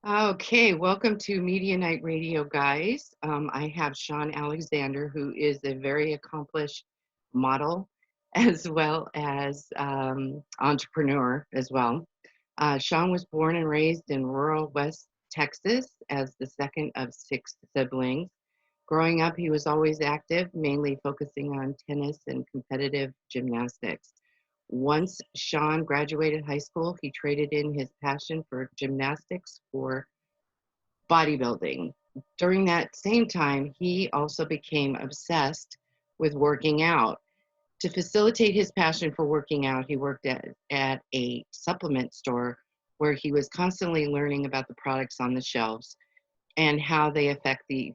Okay, welcome to Media Night Radio, guys. I have Sean Alexander, who is a very accomplished model as well as entrepreneur as well. Sean was born and raised in rural West Texas as the second of six siblings. Growing up, he was always active, mainly focusing on tennis and competitive gymnastics. Once Sean graduated high school, he traded in his passion for gymnastics for bodybuilding. During that same time, he also became obsessed with working out. To facilitate his passion for working out, he worked at a supplement store where he was constantly learning about the products on the shelves and how they affect the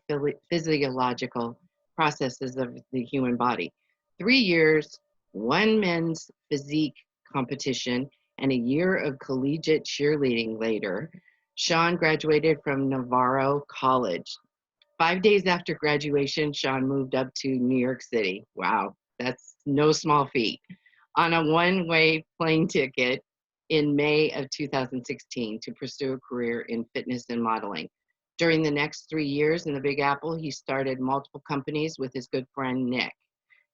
physiological processes of the human body. 3 years, one men's physique competition, and a year of collegiate cheerleading later, Sean graduated from Navarro College. 5 days after graduation, Sean moved up to New York City. Wow, that's no small feat. On a one-way plane ticket in May of 2016 to pursue a career in fitness and modeling. During the next 3 years in the Big Apple, he started multiple companies with his good friend Nick.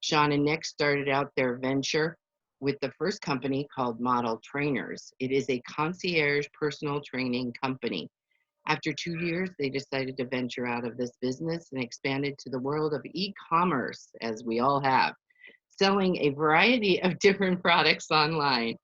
Sean and Nick started out their venture with the first company called Model Trainers. It is a concierge personal training company. After 2 years, they decided to venture out of this business and expanded to the world of e-commerce, as we all have, selling a variety of different products online.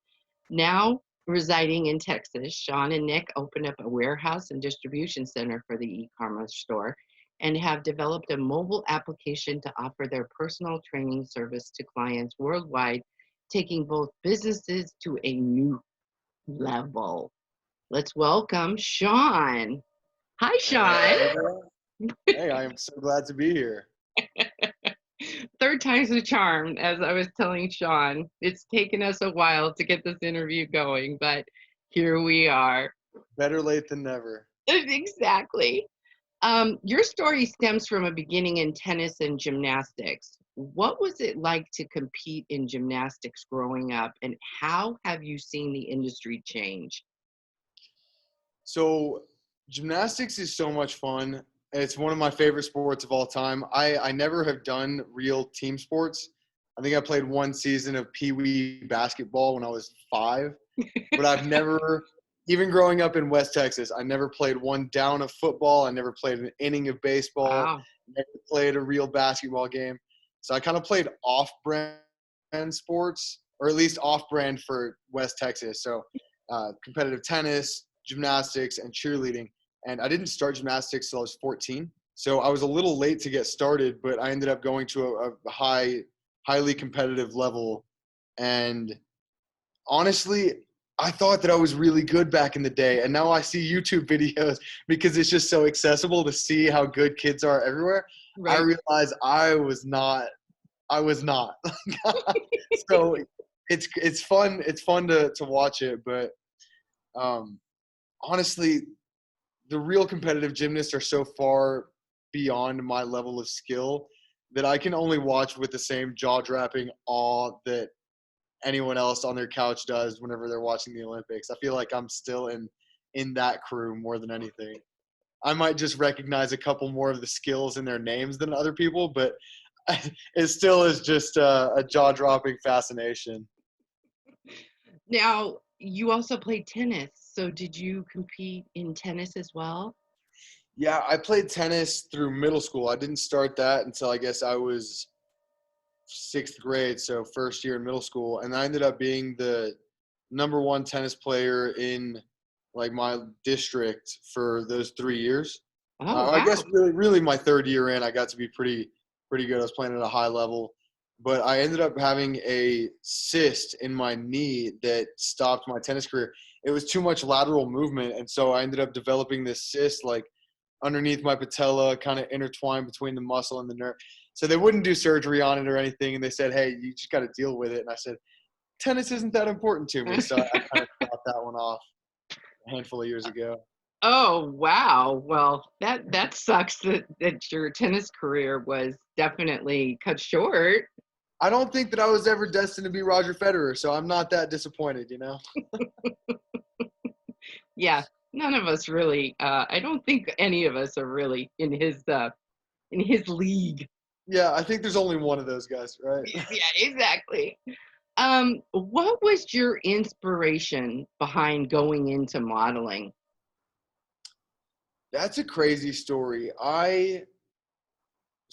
Now residing in Texas, Sean and Nick opened up a warehouse and distribution center for the e-commerce store and have developed a mobile application to offer their personal training service to clients worldwide, taking both businesses to a new level. Let's welcome Sean. Hi, Hey, how you Sean. doing? Hey, I am so glad to be here. Third time's the charm, as I was telling Sean. It's taken us a while to get this interview going, but here we are. Better late than never. Exactly. Your story stems from a beginning in tennis and gymnastics. What was it like to compete in gymnastics growing up, and how have you seen the industry change? So, gymnastics is so much fun. It's one of my favorite sports of all time. I never have done real team sports. I think I played one season of Pee Wee basketball when I was 5, but I've never, even growing up in West Texas, I never played one down of football. I never played an inning of baseball. Wow. Never played a real basketball game. So I kind of played off-brand sports, or at least off-brand for West Texas. So competitive tennis, gymnastics, and cheerleading. And I didn't start gymnastics till I was 14. So I was a little late to get started, but I ended up going to a highly competitive level. And honestly, I thought that I was really good back in the day. And now I see YouTube videos because it's just so accessible to see how good kids are everywhere. I Right. realized I was not. So it's fun. It's fun to watch it, but um, honestly, the real competitive gymnasts are so far beyond my level of skill that I can only watch with the same jaw-dropping awe that anyone else on their couch does whenever they're watching the Olympics. I feel like I'm still in that crew more than anything. I might just recognize a couple more of the skills in their names than other people, but it still is just a jaw-dropping fascination. Now, you also played tennis. So did you compete in tennis as well? Yeah, I played tennis through middle school. I didn't start that until I guess I was 6th grade, so first year in middle school, and I ended up being the number one tennis player in like my district for those 3 years. Oh, I guess wow. really my third year in, I got to be pretty good. I was playing at a high level, but I ended up having a cyst in my knee that stopped my tennis career. It was too much lateral movement, and so I ended up developing this cyst like underneath my patella, kind of intertwined between the muscle and the nerve. So they wouldn't do surgery on it or anything, and they said, "Hey, you just got to deal with it." And I said, "Tennis isn't that important to me," so I kind of dropped that one off a handful of years ago. Oh, wow. Well, that sucks that your tennis career was definitely cut short. I don't think that I was ever destined to be Roger Federer, so I'm not that disappointed. Yeah. none of us really, I don't think any of us are really in his league. Yeah, I think there's only one of those guys, right? Yeah, exactly. What was your inspiration behind going into modeling? That's a crazy story. I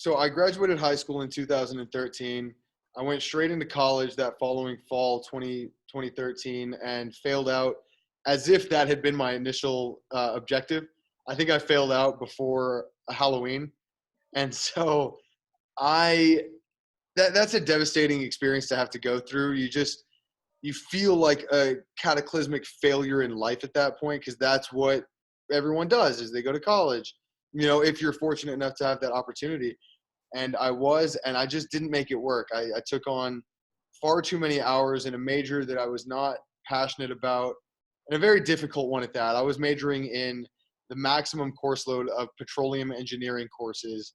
graduated high school in 2013. I went straight into college that following fall, 2013, and failed out as if that had been my initial objective. I think I failed out before Halloween. And so I that's a devastating experience to have to go through. You feel like a cataclysmic failure in life at that point, because that's what everyone does is they go to college, if you're fortunate enough to have that opportunity. And I just didn't make it work. I took on far too many hours in a major that I was not passionate about, and a very difficult one at that. I was majoring in the maximum course load of petroleum engineering courses.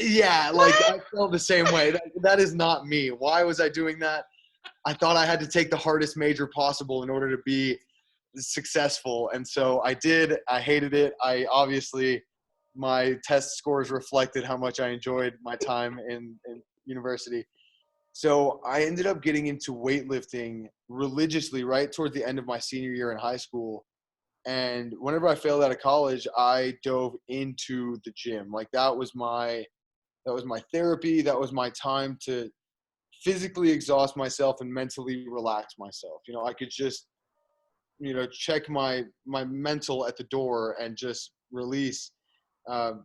Yeah, like I felt the same way. That is not me. Why was I doing that? I thought I had to take the hardest major possible in order to be successful. And so I did. I hated it. My test scores reflected how much I enjoyed my time in university. So I ended up getting into weightlifting religiously right towards the end of my senior year in high school. And whenever I failed out of college, I dove into the gym. Like that was my therapy. That was my time to physically exhaust myself and mentally relax myself. I could just, check my mental at the door and just release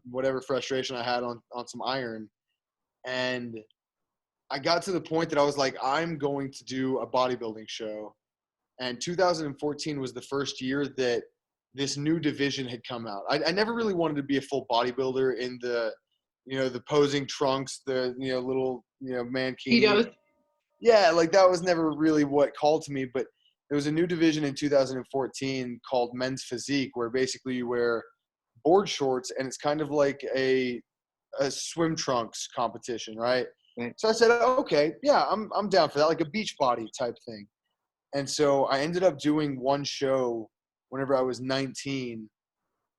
whatever frustration I had on some iron. And I got to the point that I was like, I'm going to do a bodybuilding show. And 2014 was the first year that this new division had come out. I never really wanted to be a full bodybuilder in the posing trunks, the, little, mankini. Cheetos. Yeah, like that was never really what called to me, but there was a new division in 2014 called men's physique, where basically you wear board shorts and it's kind of like a swim trunks competition, right? Right. So I said, okay, yeah, I'm down for that, like a beach body type thing. And so I ended up doing one show whenever I was 19,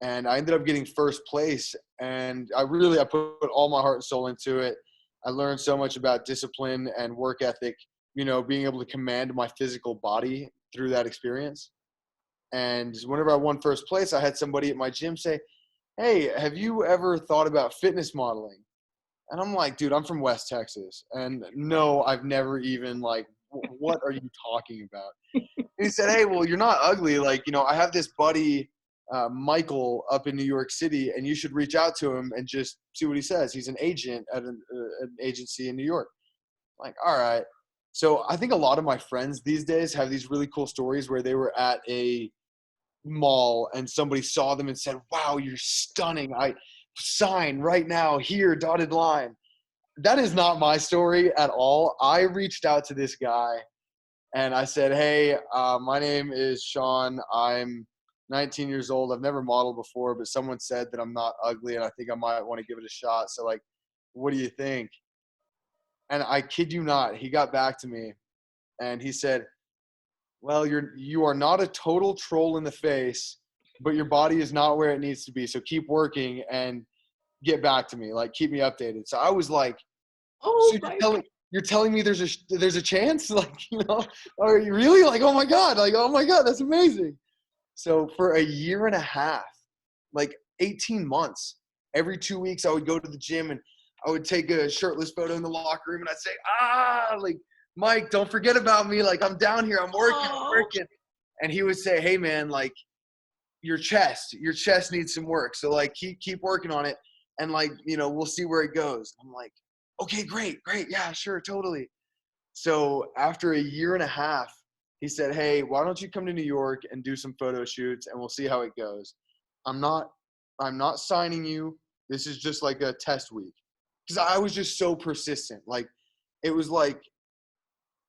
and I ended up getting first place. And I put all my heart and soul into it. I learned so much about discipline and work ethic, being able to command my physical body through that experience. And whenever I won first place, I had somebody at my gym say, hey, have you ever thought about fitness modeling? And I'm like, dude, I'm from West Texas. And no, I've never even what are you talking about? And he said, hey, well, you're not ugly. Like, I have this buddy, Michael, up in New York City, and you should reach out to him and just see what he says. He's an agent at an agency in New York. I'm like, all right. So I think a lot of my friends these days have these really cool stories where they were at a mall and somebody saw them and said, wow, you're stunning. I sign right now here, dotted line. That is not my story at all. I reached out to this guy and I said, hey, my name is Sean. I'm 19 years old. I've never modeled before, but someone said that I'm not ugly and I think I might want to give it a shot. So what do you think? And I kid you not, he got back to me and he said, well, you are not a total troll in the face, but your body is not where it needs to be. So keep working and get back to me. Like, keep me updated. So I was like, Oh so my you're telling me there's a chance? Like, are you really? Like, oh my God, that's amazing. So for a year and a half, like 18 months, every 2 weeks, I would go to the gym and I would take a shirtless photo in the locker room and I'd say, like, Mike, don't forget about me. Like, I'm down here. I'm working. And he would say, hey man, like your chest needs some work. So like, keep working on it. And like, we'll see where it goes. I'm like, okay, great. Yeah, sure. Totally. So after a year and a half, he said, hey, why don't you come to New York and do some photo shoots and we'll see how it goes. I'm not signing you. This is just like a test week. Because I was just so persistent. Like, it was like,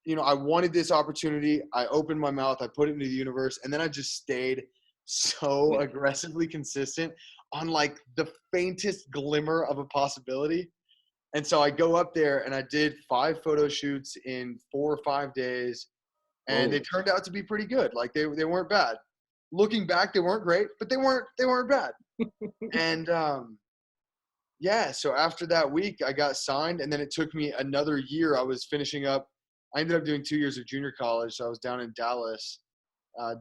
I wanted this opportunity. I opened my mouth. I put it into the universe. And then I just stayed so aggressively consistent on like the faintest glimmer of a possibility. And so I go up there and I did 5 photo shoots in 4 or 5 days. And they turned out to be pretty good. Like they weren't bad. looking back, they weren't great, but they weren't bad. And yeah, so after that week, I got signed, and then it took me another year. I was finishing up. I ended up doing 2 years of junior college, so I was down in Dallas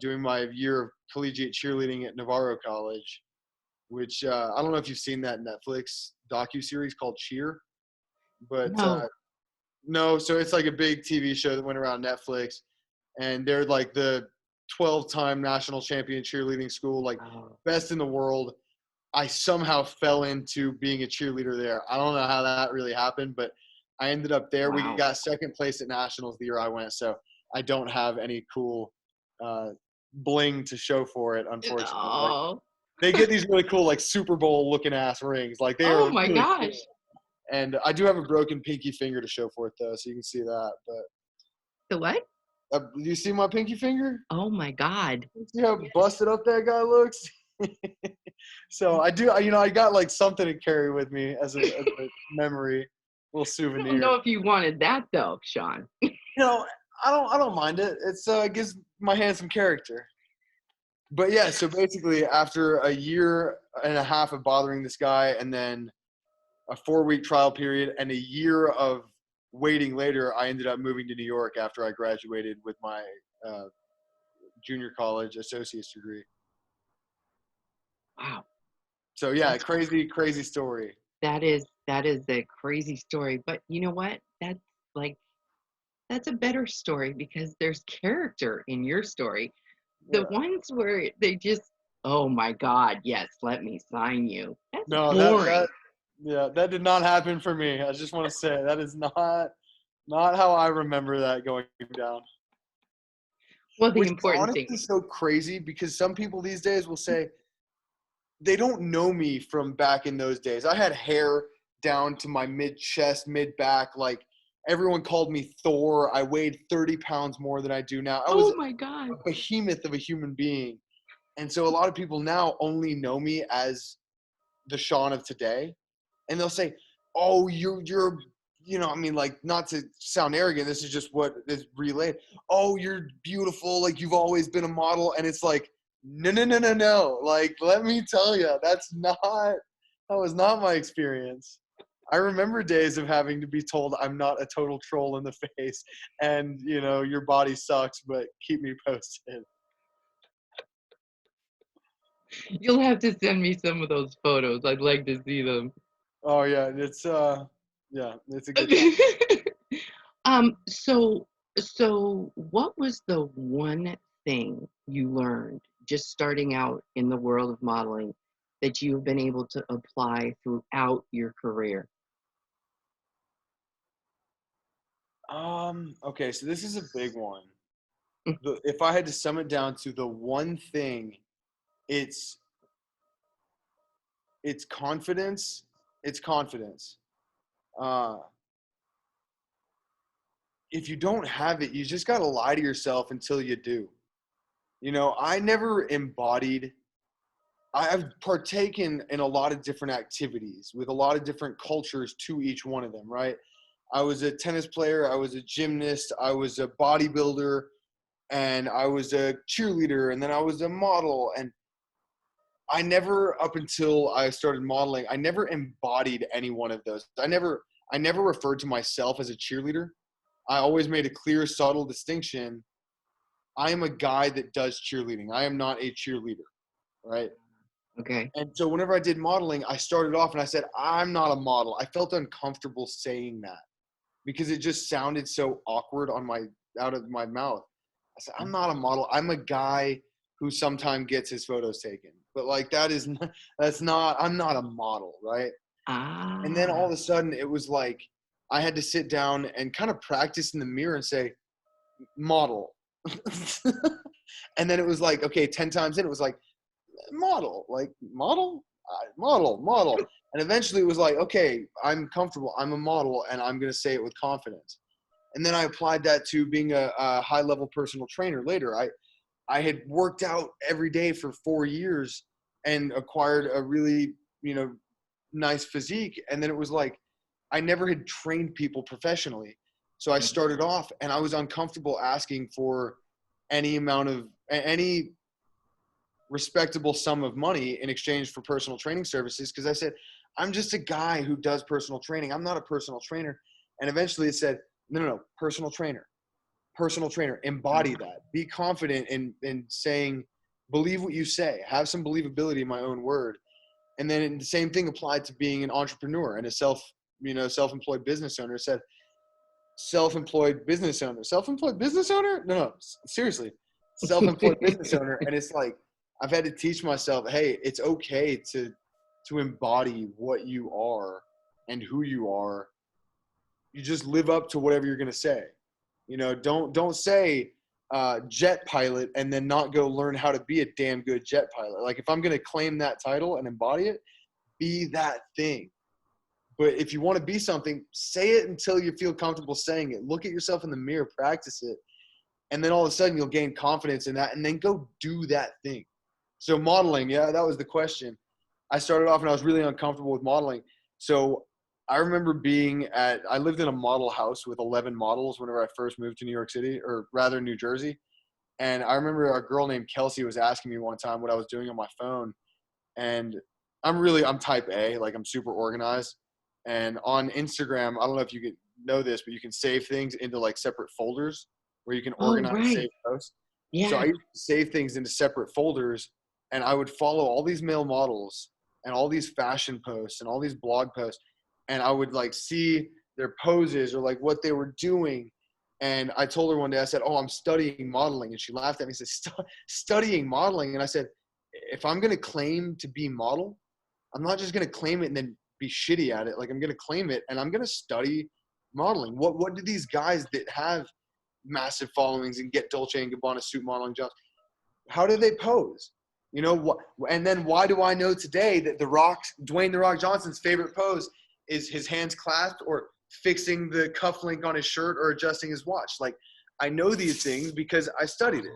doing my year of collegiate cheerleading at Navarro College, which I don't know if you've seen that Netflix docuseries called Cheer, but No. no. So it's like a big TV show that went around Netflix, and they're like the 12-time national champion cheerleading school, like Oh, best in the world. I somehow fell into being a cheerleader there. I don't know how that really happened, but I ended up there. We wow. got second place at nationals the year I went, so I don't have any cool uh, bling to show for it, unfortunately. Like Oh, they get these really cool, like Super Bowl looking ass rings. Like they oh are my really cool. gosh. And I do have a broken pinky finger to show for it though, so you can see that. But The what? do you see my pinky finger? Oh my God. See how Yes. busted up that guy looks? So I do, I got like something to carry with me as a memory, little I don't know souvenir. if you wanted that though, Sean. I don't mind it. It gives my hand some character. But yeah, so basically after a year and a half of bothering this guy, and then a 4-week trial period and a year of waiting later, I ended up moving to New York after I graduated with my uh, junior college associate's degree. Wow. So yeah, That's crazy story. that is a crazy story. But you know what? Like that's a better story because there's character in your story. The Yeah. ones where they just, oh my God, yes, let me sign you. That's No, boring. that did not happen for me. I just want to say that is not how I remember that going down. Well, the Which is important thing, honestly so crazy because some people these days will say they don't know me from back in those days. I had hair down to my mid chest, mid back. Like everyone called me Thor. I weighed 30 pounds more than I do now. I was oh my God. a behemoth of a human being. And so a lot of people now only know me as the Sean of today. And they'll say, "Oh, you're I mean, like, not to sound arrogant, this is just what is relayed. Oh, you're beautiful, like you've always been a model." And it's like, no, no, no, no, no. Like, let me tell you, that was not my experience. I remember days of having to be told I'm not a total troll in the face and, your body sucks, but keep me posted. You'll have to send me some of those photos. I'd like to see them. Oh yeah, it's a good time. So so what was the one thing you learned just starting out in the world of modeling that you've been able to apply throughout your career? Okay, so this is a big one. If I had to sum it down to the one thing, it's it's confidence. It's confidence. Uh, if you don't have it, you just gotta lie to yourself until you do. I never embodied. I've partaken in a lot of different activities with a lot of different cultures to each one of them. Right. I was a tennis player. I was a gymnast. I was a bodybuilder, and I was a cheerleader, and then I was a model. And I never, up until I started modeling, I never embodied any one of those. I never referred to myself as a cheerleader. I always made a clear, subtle distinction. I am a guy that does cheerleading. I am not a cheerleader, right? Okay. And so whenever I did modeling, I started off and I said, I'm not a model. I felt uncomfortable saying that because it just sounded so awkward out of my mouth. I said, I'm not a model. I'm a guy who sometimes gets his photos taken. But like I'm not a model, right? And then all Ah, of a sudden it was like I had to sit down and kind of practice in the mirror and say, model. And then it was like, okay, 10 times in, it was like, model, like model. And eventually it was like, okay, I'm comfortable. I'm a model and I'm going to say it with confidence. And then I applied that to being a high level personal trainer later. I had worked out every day for 4 years and acquired a really, nice physique. And then it was like, I never had trained people professionally. So I started off and I was uncomfortable asking for any amount of any respectable sum of money in exchange for personal training services. Cause I said, I'm just a guy who does personal training. I'm not a personal trainer. And eventually it said, no, personal trainer, embody that, be confident in saying, believe what you say, have some believability in my own word. And then the same thing applied to being an entrepreneur and a self-employed business owner. It said, self-employed business owner? No, seriously, self-employed business owner. And it's like, I've had to teach myself, hey, it's okay to embody what you are and who you are. You just live up to whatever you're going to say. Don't say jet pilot and then not go learn how to be a damn good jet pilot. Like, if I'm going to claim that title and embody it, be that thing. But if you want to be something, say it until you feel comfortable saying it. Look at yourself in the mirror, practice it. And then all of a sudden you'll gain confidence in that, and then go do that thing. So modeling, yeah, that was the question. I started off and I was really uncomfortable with modeling. So I remember I lived in a model house with 11 models whenever I first moved to New York City, or rather New Jersey. And I remember a girl named Kelsey was asking me one time what I was doing on my phone. And I'm type A, like I'm super organized. And on Instagram, I don't know if you know this, but you can save things into like separate folders where you can Oh, organize right. save posts. So Yeah. I used to save things into separate folders, and I would follow all these male models and all these fashion posts and all these blog posts. And I would like see their poses or like what they were doing. And I told her one day, I said, oh, I'm studying modeling. And she laughed at me and said, studying modeling? And I said, if I'm going to claim to be model, I'm not just going to claim it and then be shitty at it. Like, I'm going to claim it and I'm going to study modeling. What do these guys that have massive followings and get Dolce & Gabbana suit modeling jobs, how do they pose? And then why do I know today that Dwayne "The Rock" Johnson's favorite pose is his hands clasped or fixing the cuff link on his shirt or adjusting his watch? Like, I know these things because I studied it,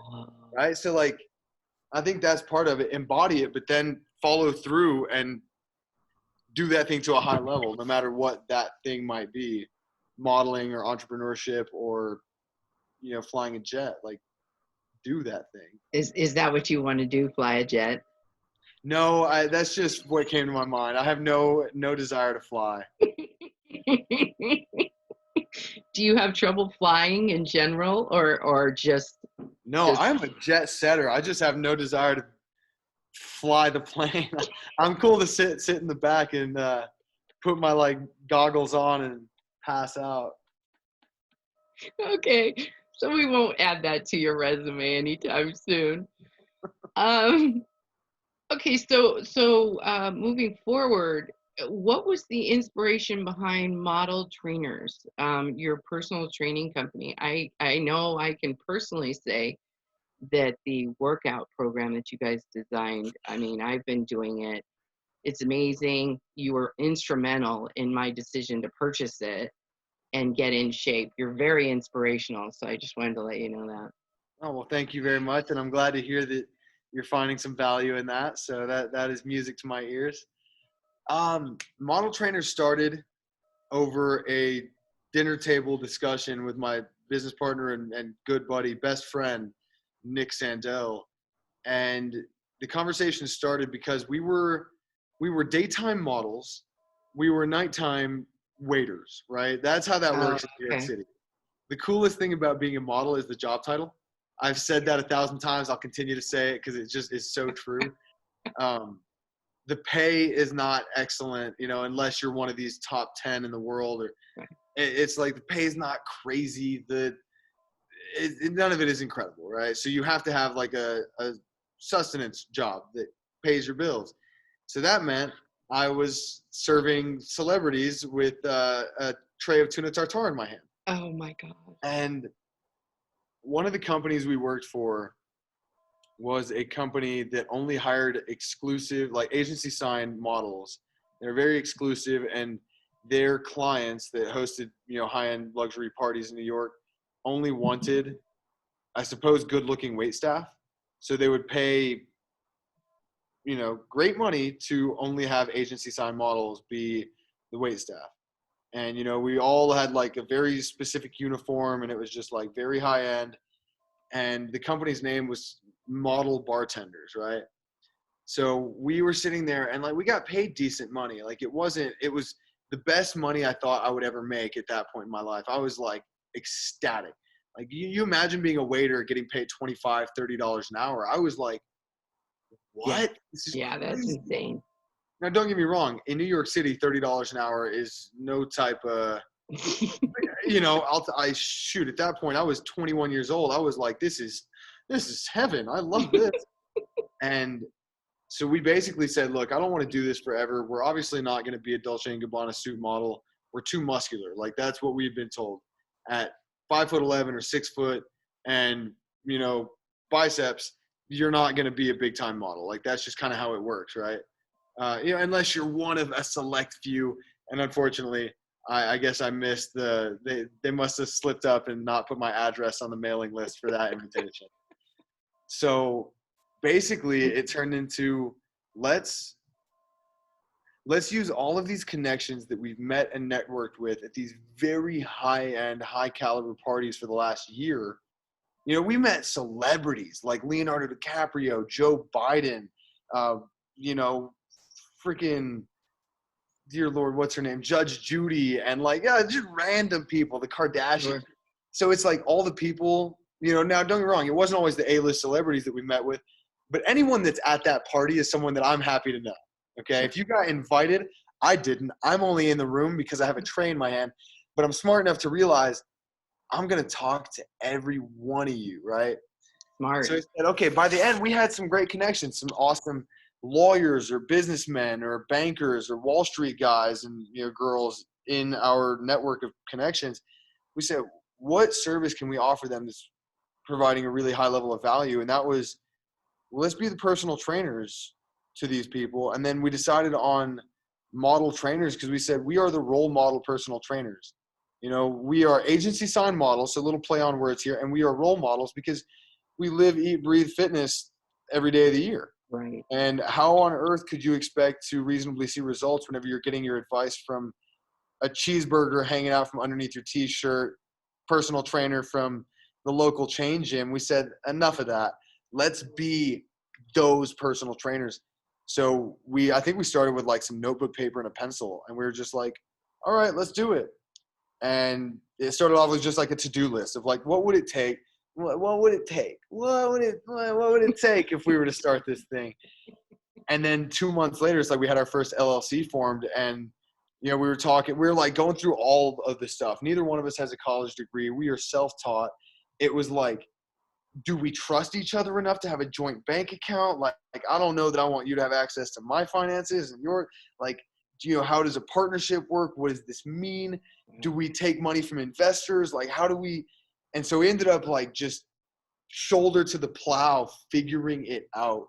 right? So like, I think that's part of it. Embody it, but then follow through and do that thing to a high level, no matter what that thing might be, modeling or entrepreneurship or, flying a jet. Like, do that thing. Is that what you want to do? Fly a jet? No, that's just what came to my mind. I have no desire to fly. Do you have trouble flying in general, or just? No, I'm a jet setter. I just have no desire to fly the plane. I'm cool to sit in the back and put my like goggles on and pass out. Okay, so we won't add that to your resume anytime soon. Okay, so moving forward, what was the inspiration behind Model Trainers, your personal training company? I know I can personally say that the workout program that you guys designed, I mean, I've been doing it. It's amazing. You were instrumental in my decision to purchase it and get in shape. You're very inspirational. So I just wanted to let you know that. Oh, well, thank you very much. And I'm glad to hear that you're finding some value in that. So that is music to my ears. Model Trainers started over a dinner table discussion with my business partner and good buddy, best friend, Nick Sandell. And the conversation started because we were daytime models. We were nighttime waiters, right? That's how that works in New York City. The coolest thing about being a model is the job title. I've said that 1,000 times. I'll continue to say it because it just is so true. The pay is not excellent, unless you're one of these top 10 in the world. Or it's like the pay is not crazy. None of it is incredible, right? So you have to have like a sustenance job that pays your bills. So that meant I was serving celebrities with a tray of tuna tartare in my hand. Oh my God. And one of the companies we worked for was a company that only hired exclusive, like agency signed models. They're very exclusive, and their clients that hosted, high-end luxury parties in New York only wanted, I suppose, good looking wait staff. So they would pay, great money to only have agency signed models be the wait staff. And, we all had like a very specific uniform, and it was just like very high end. And the company's name was Model Bartenders, right? So we were sitting there and like we got paid decent money. Like it was the best money I thought I would ever make at that point in my life. I was like ecstatic. Like you imagine being a waiter getting paid $25, $30 an hour. I was like, what? Yeah. This is Yeah, that's crazy. insane. Now, don't get me wrong. In New York City, $30 an hour is no type of, shoot, at that point, I was 21 years old. I was like, this is heaven. I love this. And so we basically said, look, I don't want to do this forever. We're obviously not going to be a Dolce & Gabbana suit model. We're too muscular. Like that's what we've been told. At 5'11" or 6 foot and, biceps, you're not going to be a big time model. Like that's just kind of how it works. Right. Unless you're one of a select few. And unfortunately, I guess I missed they must have slipped up and not put my address on the mailing list for that invitation. So basically it turned into let's use all of these connections that we've met and networked with at these very high-end, high-caliber parties for the last year. We met celebrities like Leonardo DiCaprio, Joe Biden, freaking, dear Lord, what's her name? Judge Judy, and just random people, the Kardashians. Sure. So it's like all the people, now don't get me wrong, it wasn't always the A-list celebrities that we met with, but anyone that's at that party is someone that I'm happy to know. Okay. If you got invited, I didn't. I'm only in the room because I have a tray in my hand, but I'm smart enough to realize I'm going to talk to every one of you. Right. Smart. So I said, okay, by the end, we had some great connections, some awesome lawyers or businessmen or bankers or Wall Street guys and girls in our network of connections. We said, what service can we offer them that's providing a really high level of value? And that was, let's be the personal trainers to these people. And then we decided on model trainers because we said we are the role model personal trainers. We are agency signed models, so a little play on words here, and we are role models because we live, eat, breathe fitness every day of the year. Right. And how on earth could you expect to reasonably see results whenever you're getting your advice from a cheeseburger hanging out from underneath your t-shirt, personal trainer from the local chain gym? We said, enough of that. Let's be those personal trainers. So I think we started with like some notebook paper and a pencil, and we were just like, all right, let's do it. And it started off with just like a to-do list of like, what would it take? What would it take? What would it take if we were to start this thing? And then 2 months later, it's like we had our first LLC formed, and we were like going through all of this stuff. Neither one of us has a college degree. We are self-taught. It was like, do we trust each other enough to have a joint bank account? Like I don't know that I want you to have access to my finances and your, how does a partnership work? What does this mean? Do we take money from investors? Like, how do we? And so we ended up like just shoulder to the plow, figuring it out.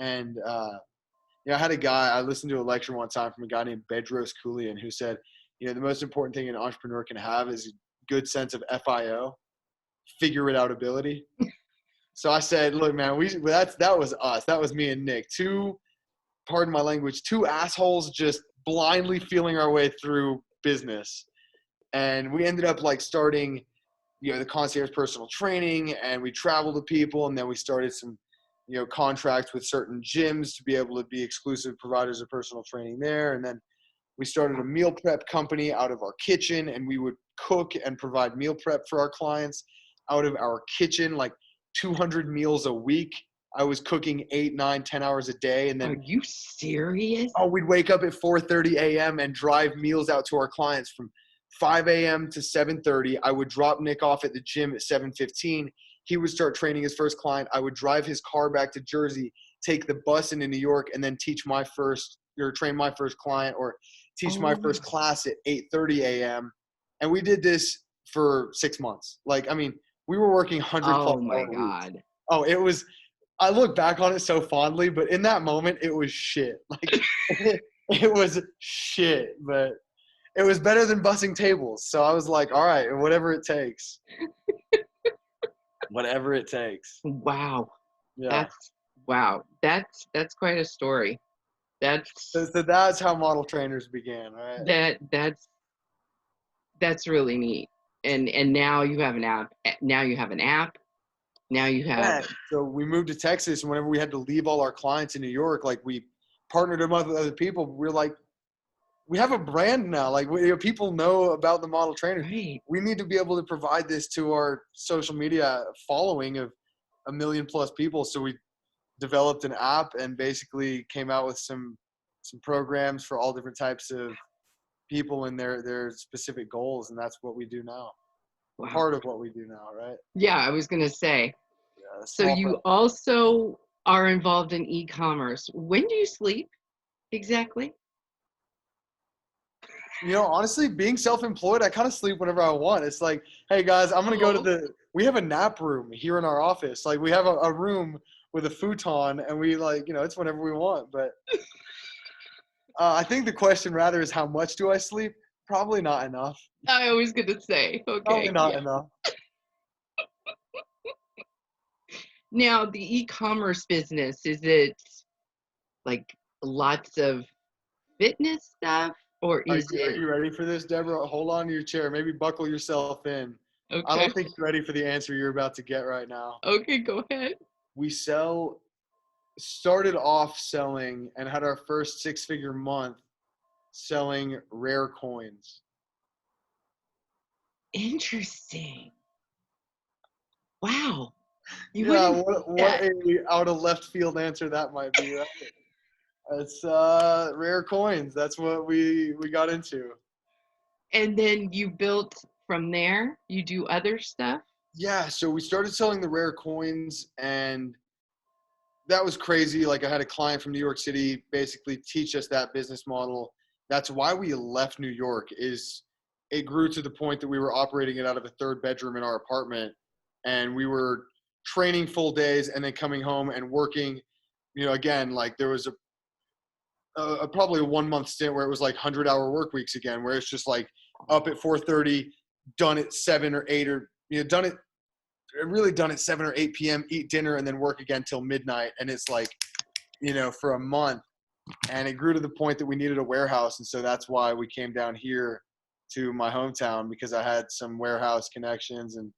And, I had a guy, I listened to a lecture one time from a guy named Bedros Keuilian who said, the most important thing an entrepreneur can have is a good sense of FIO, figure it out ability. So I said, look, man, that was us. That was me and Nick. Pardon my language, two assholes just blindly feeling our way through business. And we ended up like starting, the concierge personal training, and we traveled to people, and then we started some, contracts with certain gyms to be able to be exclusive providers of personal training there. And then we started a meal prep company out of our kitchen, and we would cook and provide meal prep for our clients out of our kitchen, like 200 meals a week. I was cooking 8, 9, 10 hours a day. And then, are you serious? Oh, we'd wake up at 4:30 a.m. and drive meals out to our clients from 5 a.m. to 7:30. I would drop Nick off at the gym at 7:15. He would start training his first client. I would drive his car back to Jersey, take the bus into New York, and then train my first client or teach my first class at 8:30 a.m. And we did this for 6 months. We were working 100 plus hours. Oh my God. Oh, it was, I look back on it so fondly, but in that moment it was shit. It was shit, but it was better than bussing tables. So I was like, all right, whatever it takes. Whatever it takes. Wow. Yeah. That's quite a story. So that's how model trainers began, right? That's really neat. And now you have an app. Now you have an app. Now you have. Yeah. So we moved to Texas, and whenever we had to leave all our clients in New York, like we partnered them up with other people. We're like, we have a brand now. Like people know about the model trainers. Right. We need to be able to provide this to our social media following of 1 million plus people. So we developed an app and basically came out with some programs for all different types of people and their specific goals, and that's what we do now. Wow. Part of what we do now, right? Yeah, I was going to say. Yeah, So you also are involved in e-commerce. When do you sleep exactly? You know, honestly, being self-employed, I kind of sleep whenever I want. It's like, hey guys, I'm gonna go to we have a nap room here in our office. Like we have a room with a futon, and we like, you know, it's whenever we want. But I think the question rather is how much do I sleep? Probably not enough. I was going to say, okay. Probably not enough. Now, the e-commerce business, is it like lots of fitness stuff, or Are is it? you ready for this, Deborah? Hold on to your chair. Maybe buckle yourself in. Okay. I don't think you're ready for the answer you're about to get right now. Okay, go ahead. We started off selling and had our first 6-figure month selling rare coins. Interesting. Wow. You Yeah, wouldn't think what that. a out of left field answer that might be, right? It's rare coins. That's what we got into. And then you built from there. You do other stuff. Yeah, so we started selling the rare coins, and that was crazy. Like I had a client from New York City basically teach us that business model. That's why we left New York. Is it grew to the point that we were operating it out of a 3rd bedroom in our apartment, and we were training full days and then coming home and working. You know, again, like there was probably a 1-month stint where it was like 100-hour work weeks again, where it's just like up at 4:30, done at 7 or 8, or done at 7 or 8 p.m., eat dinner, and then work again till midnight. And it's like, for a month. And it grew to the point that we needed a warehouse. And so that's why we came down here to my hometown, because I had some warehouse connections and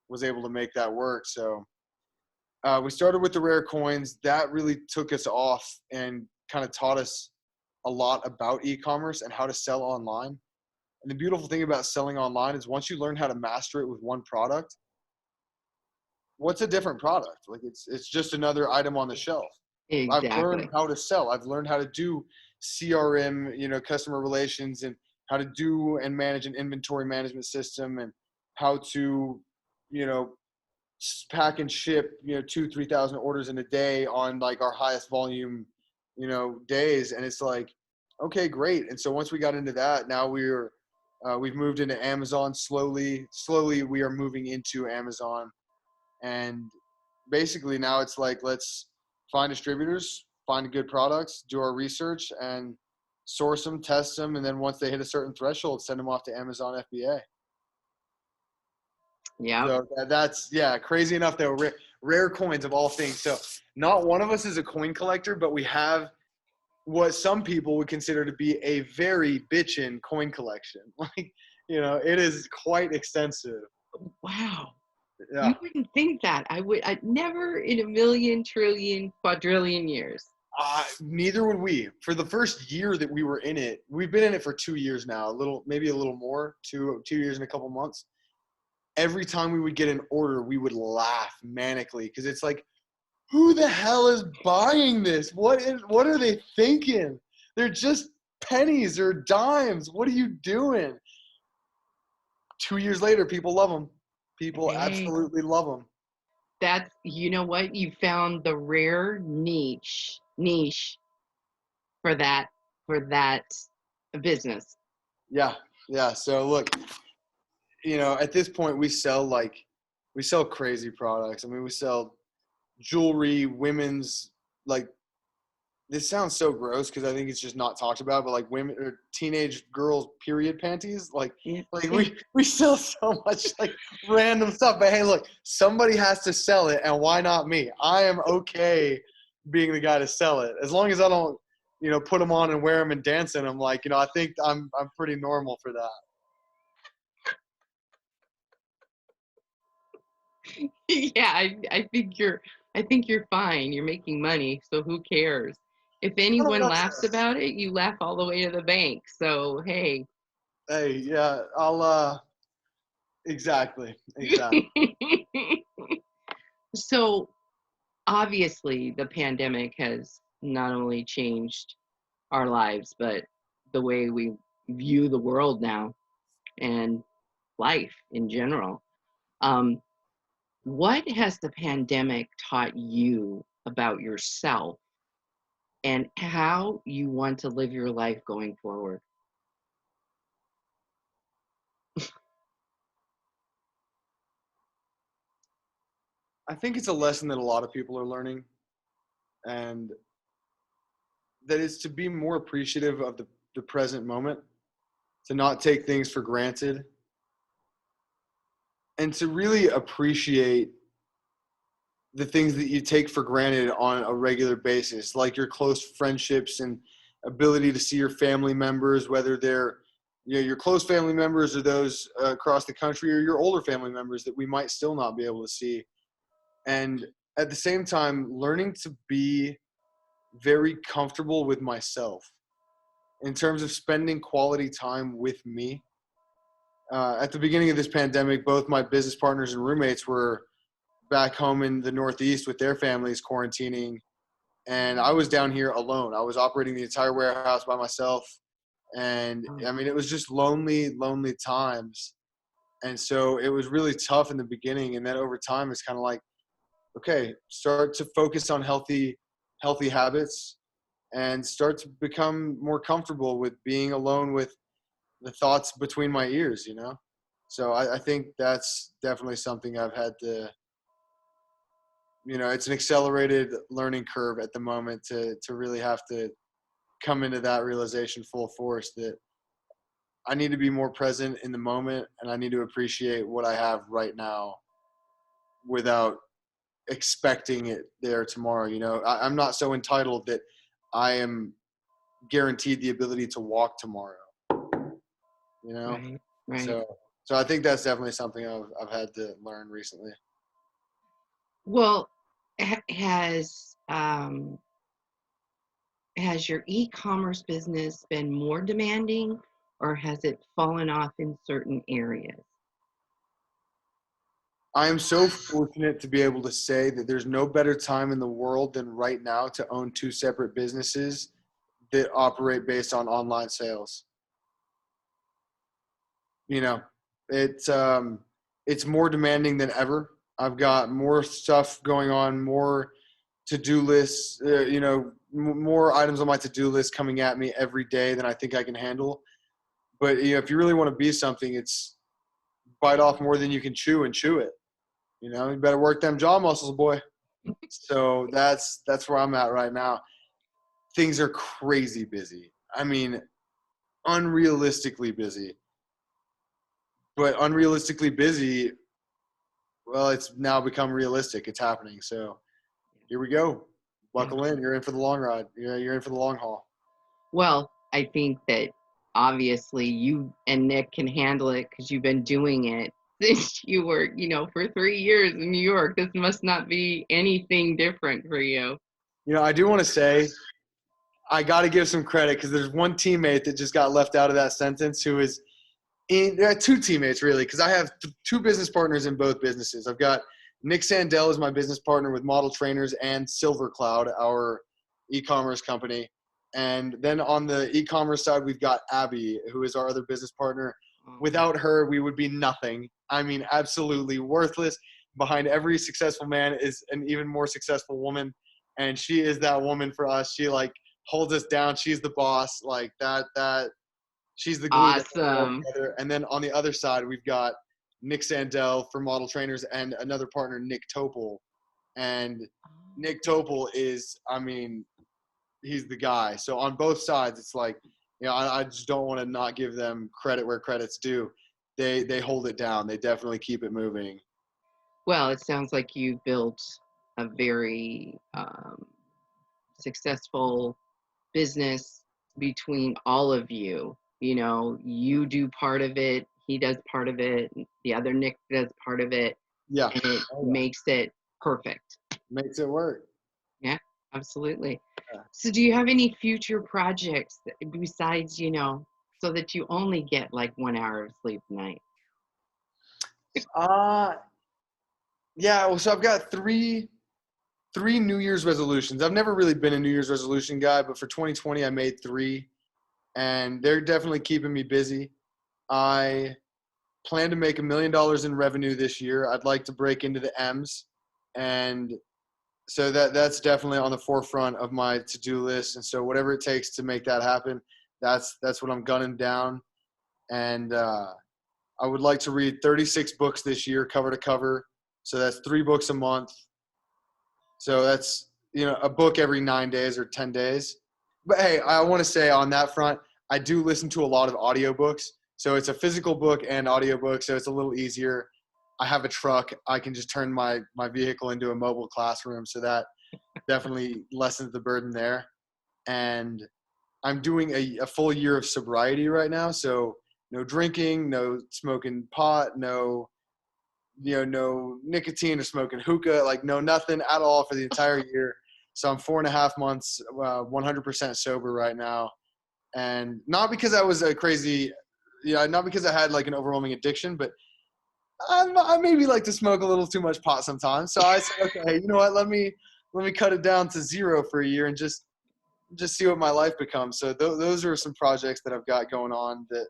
was able to make that work. So we started with the rare coins. That really took us off and kind of taught us a lot about e-commerce and how to sell online. And the beautiful thing about selling online is once you learn how to master it with one product, what's a different product? Like it's just another item on the shelf. Exactly. I've learned how to sell. I've learned how to do CRM, customer relations, and how to do and manage an inventory management system, and how to, pack and ship, 2,000-3,000 orders in a day on like our highest volume, days. And it's like, okay, great. And so once we got into that, now we've moved into Amazon slowly. We are moving into Amazon. And basically now it's like, let's find distributors, find good products, do our research, and source them, test them. And then once they hit a certain threshold, send them off to Amazon FBA. Yeah. So that's, crazy enough though, rare coins of all things. So not one of us is a coin collector, but we have what some people would consider to be a very bitchin' coin collection. Like, it is quite extensive. Wow. Yeah. You wouldn't think that. I'd never in a million, trillion, quadrillion years. Neither would we. For the first year that we were in it, we've been in it for 2 years now, maybe a little more, 2 years and a couple months. Every time we would get an order, we would laugh manically, because it's like, who the hell is buying this? What are they thinking? They're just pennies or dimes. What are you doing? 2 years later, people love them. People absolutely love them. That's, you know what? You found the rare niche for that business. Yeah. So look, at this point we sell crazy products. I mean, we sell jewelry, women's, like, this sounds so gross because I think it's just not talked about, but like women or teenage girls' period panties, like we sell so much like random stuff. But hey, look, somebody has to sell it, and why not me? I am okay being the guy to sell it, as long as I don't, put them on and wear them and dance in them. Like, I think I'm pretty normal for that. Yeah, I think you're fine. You're making money, so who cares? If None of anyone that laughs stuff. about it, you laugh all the way to the bank. So, hey. Hey, yeah, I'll exactly, exactly. So, obviously, the pandemic has not only changed our lives, but the way we view the world now and life in general. Um, what has the pandemic taught you about yourself and how you want to live your life going forward? I think it's a lesson that a lot of people are learning, and that is to be more appreciative of the present moment, to not take things for granted, and to really appreciate the things that you take for granted on a regular basis, like your close friendships and ability to see your family members, whether they're your close family members or those across the country, or your older family members that we might still not be able to see. And at the same time, learning to be very comfortable with myself in terms of spending quality time with me. At the beginning of this pandemic, both my business partners and roommates were back home in the Northeast with their families quarantining, and I was down here alone. I was operating the entire warehouse by myself, and I mean, it was just lonely, lonely times. And so it was really tough in the beginning, and then over time, it's kind of like, okay, start to focus on healthy habits, and start to become more comfortable with being alone with the thoughts between my ears, you know? So I think that's definitely something I've had to, it's an accelerated learning curve at the moment to really have to come into that realization full force that I need to be more present in the moment, and I need to appreciate what I have right now without expecting it there tomorrow. I'm not so entitled that I am guaranteed the ability to walk tomorrow, you know? Right, right. So so I think that's definitely something I've had to learn recently. Well, has your e-commerce business been more demanding or has it fallen off in certain areas? I am so fortunate to be able to say that there's no better time in the world than right now to own two separate businesses that operate based on online sales. You know, it's more demanding than ever. I've got more stuff going on, more to-do lists, more items on my to-do list coming at me every day than I think I can handle. But if you really want to be something, it's bite off more than you can chew and chew it. You better work them jaw muscles, boy. So that's where I'm at right now. Things are crazy busy. I mean, unrealistically busy. But unrealistically busy, well, it's now become realistic. It's happening. So here we go. Yeah. Buckle in. You're in for the long ride. You're in for the long haul. Well, I think that obviously you and Nick can handle it because you've been doing it since you were, for 3 years in New York. This must not be anything different for you. I do want to say I got to give some credit because there's one teammate that just got left out of that sentence who is there are two teammates really, because I have two business partners in both businesses. I've got Nick Sandell is my business partner with Model Trainers and Silver Cloud, our e-commerce company. And then on the e-commerce side, we've got Abby, who is our other business partner. Without her, we would be nothing. I mean, absolutely worthless. Behind every successful man is an even more successful woman. And she is that woman for us. She holds us down. She's the boss. That she's the glue that holds it all Awesome. together. And then on the other side, we've got Nick Sandell for Model Trainers and another partner, Nick Topol. And Nick Topol is, I mean, he's the guy. So on both sides, it's like, I just don't want to not give them credit where credit's due. They hold it down. They definitely keep it moving. Well, it sounds like you built a very successful business between all of you. You do part of it, he does part of it, the other Nick does part of it. Yeah. and it Oh, yeah. makes it perfect. Makes it work. Yeah, absolutely. Yeah. So do you have any future projects besides, so that you only get like 1 hour of sleep a night? Uh, yeah. Well, so I've got three New Year's resolutions. I've never really been a New Year's resolution guy, but for 2020, I made three, and they're definitely keeping me busy. I plan to make $1 million in revenue this year. I'd like to break into the M's, and so that's definitely on the forefront of my to-do list. And so whatever it takes to make that happen, that's what I'm gunning down. And I would like to read 36 books this year, cover to cover. So that's 3 books a month. So that's, a book every 9 days or 10 days. But hey, I want to say on that front, I do listen to a lot of audiobooks. So it's a physical book and audiobook, so it's a little easier. I have a truck. I can just turn my vehicle into a mobile classroom. So that definitely lessens the burden there. And I'm doing a full year of sobriety right now. So no drinking, no smoking pot, no nicotine or smoking hookah, like no nothing at all for the entire year. So I'm 4.5 months, 100% sober right now. And not because I was a crazy, not because I had like an overwhelming addiction, but I maybe like to smoke a little too much pot sometimes. So I said, okay, you know what? Let me cut it down to 0 for a year and just see what my life becomes. So those are some projects that I've got going on that,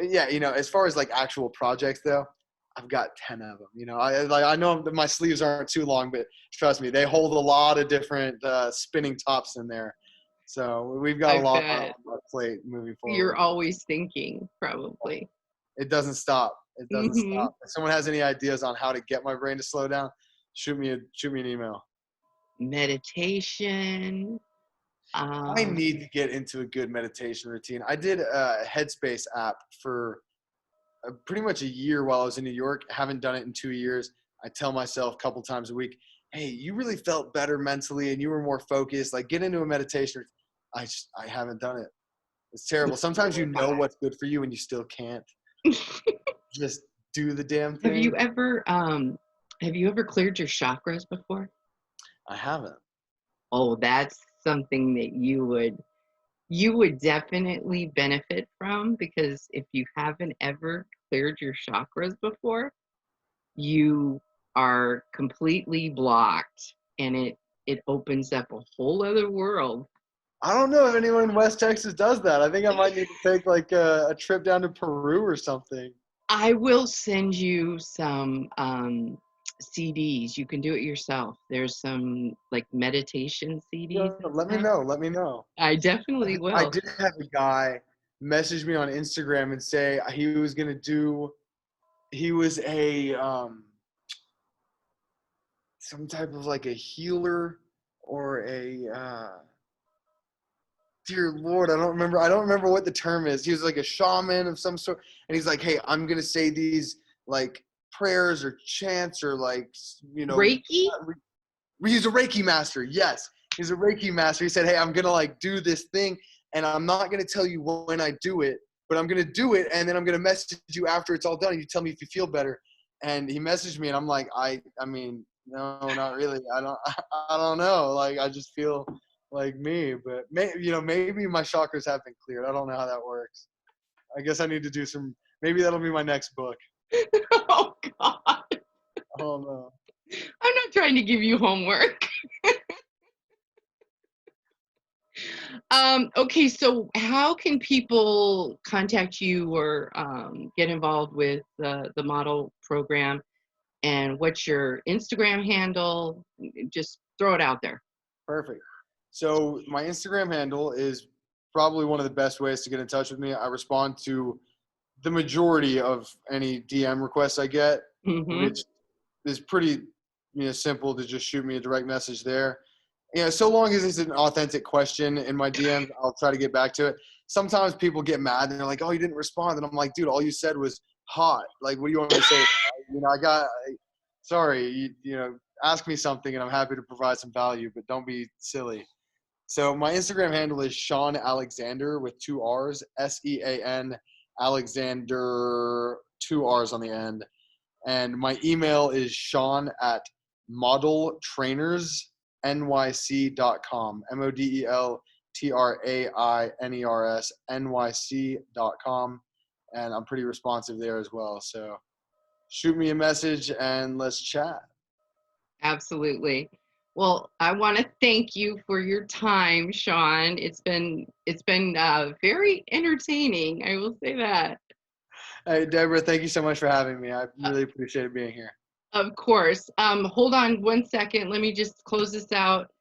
yeah, as far as like actual projects though, I've got 10 of them. I know that my sleeves aren't too long, but trust me, they hold a lot of different spinning tops in there. So we've got a I lot on bet our plate moving you're forward. always thinking, probably. It doesn't stop. It doesn't Hmm. stop. If someone has any ideas on how to get my brain to slow down, shoot me an email. Meditation. I Um, need to get into a good meditation routine. I did a Headspace app for pretty much a year while I was in New York. Haven't done it in 2 years. I tell myself a couple times a week, hey, you really felt better mentally and you were more focused. Like get into a meditation. I haven't done it. It's terrible. Sometimes you know what's good for you and you still can't just do the damn have you thing. ever um have you ever cleared your chakras before? I haven't. Oh, that's something that you would definitely benefit from, because if you haven't ever cleared your chakras before, you are completely blocked, and it opens up a whole other world. I don't know if anyone in West Texas does that. I think I might need to take like a trip down to Peru or something. I will send you some CDs. You can do it yourself. There's some like meditation CDs Yeah, and let me stuff. know. Let me know. I definitely I will. did have a guy message me on Instagram and say he was gonna do. He was a some type of like a healer or a dear Lord, I don't remember. I don't remember what the term is. He was like a shaman of some sort, and he's like, "Hey, I'm gonna say these like prayers or chants or like Reiki? He's a Reiki master. Yes, he's a Reiki master. He said, "Hey, I'm gonna like do this thing, and I'm not gonna tell you when I do it, but I'm gonna do it, and then I'm gonna message you after it's all done, and you tell me if you feel better." And he messaged me, and I'm like, I mean, no, not really. I don't know. Like, I just feel like me, but maybe my chakras have been cleared. I don't know how that works. I guess I need to do some. Maybe that'll be my next book. Oh God. I don't know. I'm not trying to give you homework. Okay, so how can people contact you or get involved with the model program? And what's your Instagram handle? Just throw it out there. Perfect. So my Instagram handle is probably one of the best ways to get in touch with me. I respond to the majority of any DM requests I get, Hmm. which is pretty simple to just shoot me a direct message there. So long as it's an authentic question in my DMs, I'll try to get back to it. Sometimes people get mad and they're like, "Oh, you didn't respond," and I'm like, "Dude, all you said was hot. Like, what do you want me to say? Sorry, ask me something and I'm happy to provide some value, but don't be silly." So my Instagram handle is Sean Alexander with 2 R's, SEAN Alexander, 2 R's on the end. And my email is sean@modeltrainersnyc.com. modeltrainersnyc.com. And I'm pretty responsive there as well. So shoot me a message and let's chat. Absolutely. Well, I want to thank you for your time, Sean. It's been very entertaining. I will say that. Hey, Deborah, thank you so much for having me. I really appreciate being here. Of course. Hold on one second. Let me just close this out.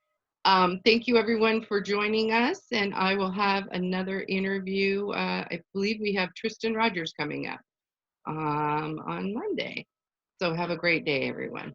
Thank you, everyone, for joining us. And I will have another interview. I believe we have Tristan Rogers coming up on Monday. So have a great day, everyone.